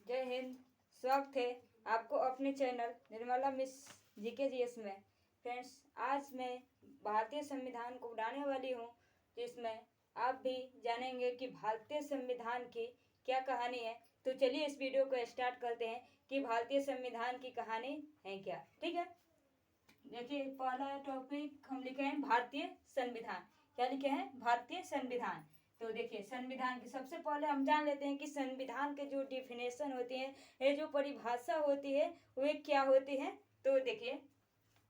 जय हिंद। स्वागत है आपको अपने channel Nirmala miss GK GS में। फ्रेंड्स, आज मैं भारतीय संविधान को पढ़ाने वाली हूँ, जिसमें आप भी जानेंगे कि भारतीय संविधान की क्या कहानी है। तो चलिए इस वीडियो को स्टार्ट करते हैं कि भारतीय संविधान की कहानी है क्या। ठीक है, देखिए पहला टॉपिक हम लिखे हैं भारतीय संविधान। क्या लिखे हैं? भारतीय संविधान। तो देखिए संविधान की सबसे पहले हम जान लेते हैं कि संविधान के जो डिफिनेशन होती है, ये जो परिभाषा होती है वे क्या होती है। तो देखिए,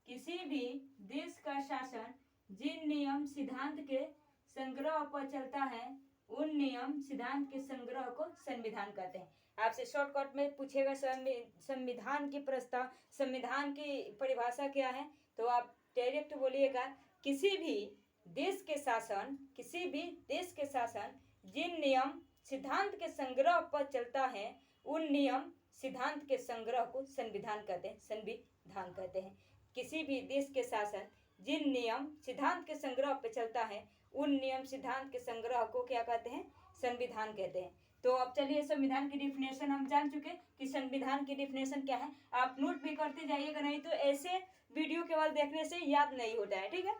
किसी भी देश का शासन जिन नियम सिद्धांत के संग्रह पर चलता है, उन नियम सिद्धांत के संग्रह को संविधान कहते हैं। आपसे शॉर्टकट में पूछेगा संविधान की प्रस्ताव, संविधान की परिभाषा क्या है, तो आप डायरेक्ट बोलिएगा किसी भी देश के शासन जिन नियम सिद्धांत के संग्रह पर चलता है, उन नियम सिद्धांत के संग्रह को संविधान कहते हैं। किसी भी देश के शासन जिन नियम सिद्धांत के संग्रह पर चलता है, उन नियम सिद्धांत के संग्रह को क्या कहते हैं? संविधान कहते हैं। तो अब चलिए संविधान की डिफिनेशन हम जान चुके कि संविधान की डिफिनेशन क्या है। आप नोट भी करते जाइएगा, नहीं तो ऐसे वीडियो केवल देखने से याद नहीं होता है। ठीक है,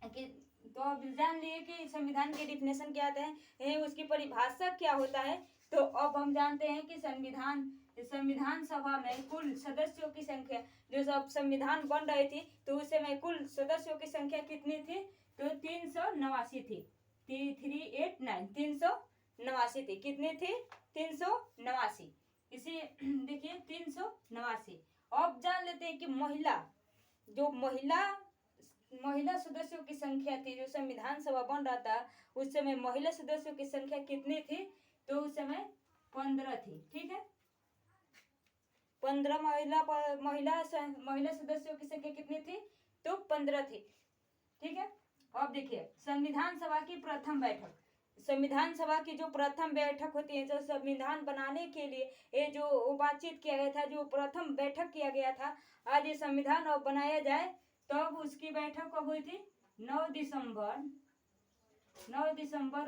तो अब जान लिए कि संविधान की डिफिनेशन क्या आता है, उसकी परिभाषा क्या होता है। तो अब हम जानते हैं कि संविधान सभा में कुल सदस्यों की संख्या, जो सब संविधान बन रही थी तो उस समय कुल सदस्यों की संख्या कितनी थी? तो 389 थी। 389 थी। कितनी थी? 389। इसी देखिए 389। अब जान लेते हैं कि महिला सदस्यों की संख्या थी, जो संविधान सभा बन रहा था उस समय महिला सदस्यों की संख्या कितनी थी? तो उस समय 15 थी। ठीक है, 15 महिला सदस्यों की संख्या कितनी थी? तो 15 थी। ठीक है, अब देखिए संविधान सभा की प्रथम बैठक, संविधान सभा की जो प्रथम बैठक होती है, जो संविधान बनाने के लिए ये जो बातचीत किया गया था, जो प्रथम बैठक किया गया था, आज ये संविधान अब बनाया जाए, तब उसकी बैठक कब हुई थी? 9 दिसंबर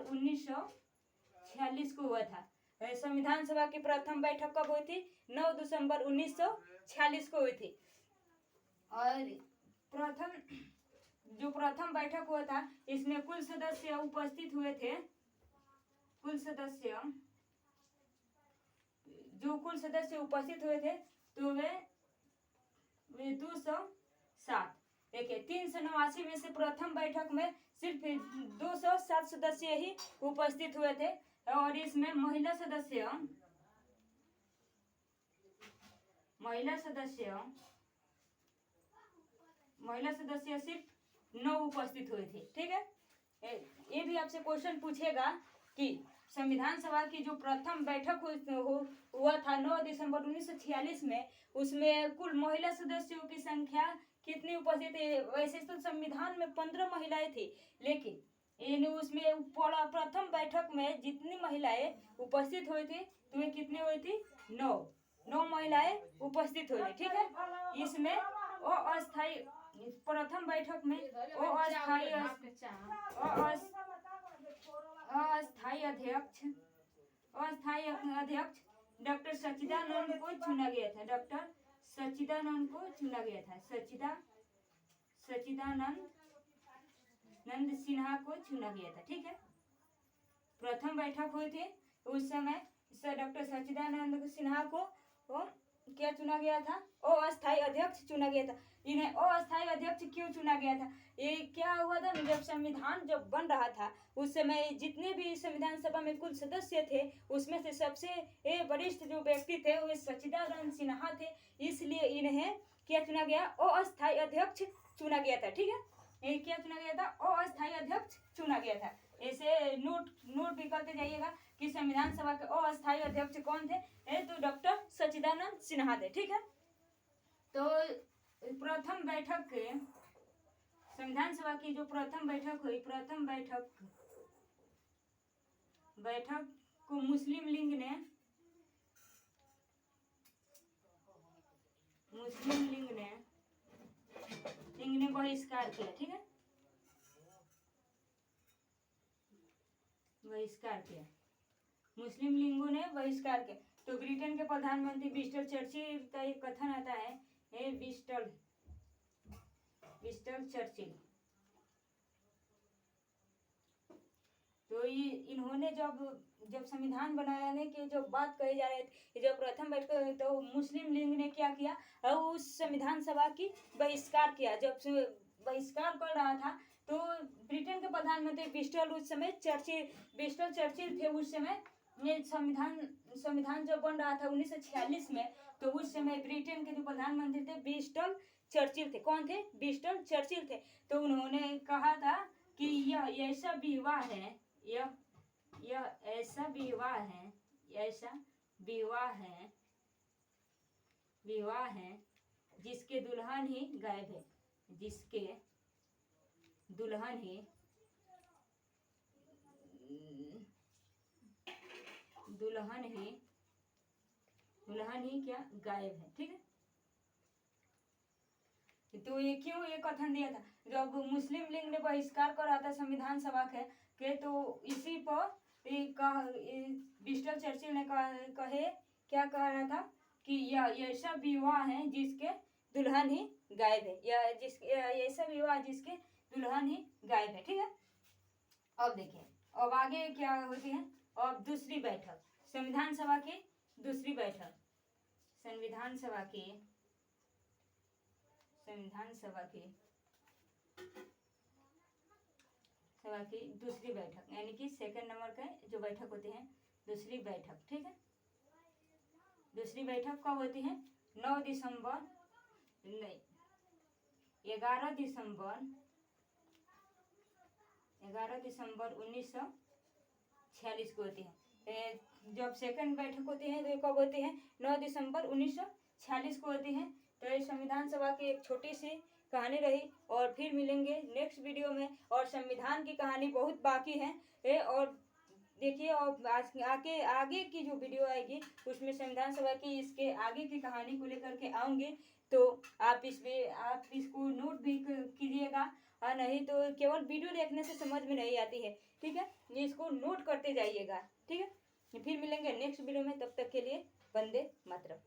1946 को हुआ था। संविधान सभा की प्रथम बैठक कब हुई थी? 9 दिसंबर 1946 को हुई थी। और प्रथम बैठक हुआ था, इसमें कुल सदस्य उपस्थित हुए थे। कुल सदस्य उपस्थित हुए थे तो वे 207। देखिए 389 में से प्रथम बैठक में सिर्फ 207 सदस्य ही उपस्थित हुए थे, और इसमें महिला सदस्य सिर्फ 9 उपस्थित हुए थे। ठीक है, ये भी आपसे क्वेश्चन पूछेगा कि संविधान सभा की जो प्रथम बैठक हुआ था 9 दिसंबर 1946 में, उसमें कुल महिला सदस्यों की संख्या कितनी उपस्थित है? वैसे तो संविधान में 15 महिलाएं थी, लेकिन उसमें प्रथम बैठक में जितनी महिलाएं उपस्थित हुई थी, तो वे कितनी हुई थी? 9 महिलाएं उपस्थित हुई थी। ठीक है, इसमें अस्थायी प्रथम बैठक में अस्थायी अध्यक्ष डॉक्टर सच्चिदानंद को चुना गया था। सच्चिदानंद सिन्हा को चुना गया था। ठीक है, प्रथम बैठक हुई थी, उस समय डॉक्टर सच्चिदानंद सिन्हा को क्या चुना गया था? अस्थायी अध्यक्ष चुना गया था। इन्हें अस्थायी अध्यक्ष क्यों चुना गया था? ये क्या हुआ था, जब संविधान बन रहा था उस समय जितने भी संविधान सभा में कुल सदस्य थे, उसमें से सबसे वरिष्ठ जो व्यक्ति थे वो सच्चिदानंद सिन्हा थे, इसलिए इन्हें क्या चुना गया? अस्थायी अध्यक्ष चुना गया था। ठीक है, ये क्या चुना गया था? अस्थायी अध्यक्ष चुना गया था। ऐसे नोट भी करते जाइएगा कि संविधान सभा के अस्थायी अध्यक्ष कौन थे? तो डॉक्टर सच्चिदानंद सिन्हा थे। ठीक है, तो प्रथम बैठक संविधान सभा की जो प्रथम बैठक हुई, प्रथम बैठक को मुस्लिम लीग ने बहिष्कार किया। ठीक है, बहिष्कार किया, मुस्लिम लीगों ने बहिष्कार किया। तो ब्रिटेन के प्रधानमंत्री विंस्टन चर्चिल का एक कथन आता है विंस्टन चर्चिल। तो ये इन्होंने जब संविधान बनाने की जो बात कही जा रही थी, जब प्रथम बैठक, तो मुस्लिम लीग ने क्या किया, और उस संविधान सभा की बहिष्कार किया। जब बहिष्कार कर रहा था तो ब्रिटेन के प्रधानमंत्री विंस्टन चर्चिल थे उस समय। ये संविधान जब बन रहा था 1946 में, तो उस समय ब्रिटेन के जो प्रधानमंत्री थे विंस्टन चर्चिल थे। कौन थे? विंस्टन चर्चिल थे। तो उन्होंने कहा था कि यह ऐसा विवाह है, यह ऐसा विवाह है जिसके दुल्हन ही गायब है, जिसके दुल्हन ही क्या गायब है। ठीक है, तो ये क्यों ये कथन दिया था? जब मुस्लिम लीग ने बहिष्कार करा था संविधान सभा के तो इसी पर विंस्टन चर्चिल ने क्या कह रहा था कि यह ऐसा विवाह है जिसके दुल्हन ही गायब है, या ऐसा विवाह जिसके दुल्हन ही गायब है। ठीक है, अब देखिए अब आगे क्या होती है। अब दूसरी बैठक, संविधान सभा की दूसरी बैठक, संविधान सभा की दूसरी बैठक, यानी कि सेकंड नंबर का जो बैठक होती है दूसरी बैठक। ठीक है, दूसरी बैठक कब होती है? 11 दिसंबर 1946 को होती है। जब सेकंड बैठक होती है तो कब होती है? 9 दिसंबर 1946 को होती है। तो ये संविधान सभा की एक छोटी सी कहानी रही, और फिर मिलेंगे नेक्स्ट वीडियो में। और संविधान की कहानी बहुत बाकी है और देखिए, और आगे की जो वीडियो आएगी उसमें संविधान सभा की इसके आगे की कहानी को लेकर के आऊँगी। तो आप इसको नोट भी कीजिएगा, और नहीं तो केवल वीडियो देखने से समझ में नहीं आती है। ठीक है, इसको नोट करते जाइएगा। ठीक है, फिर मिलेंगे नेक्स्ट वीडियो में, तब तक के लिए वंदे मातरम।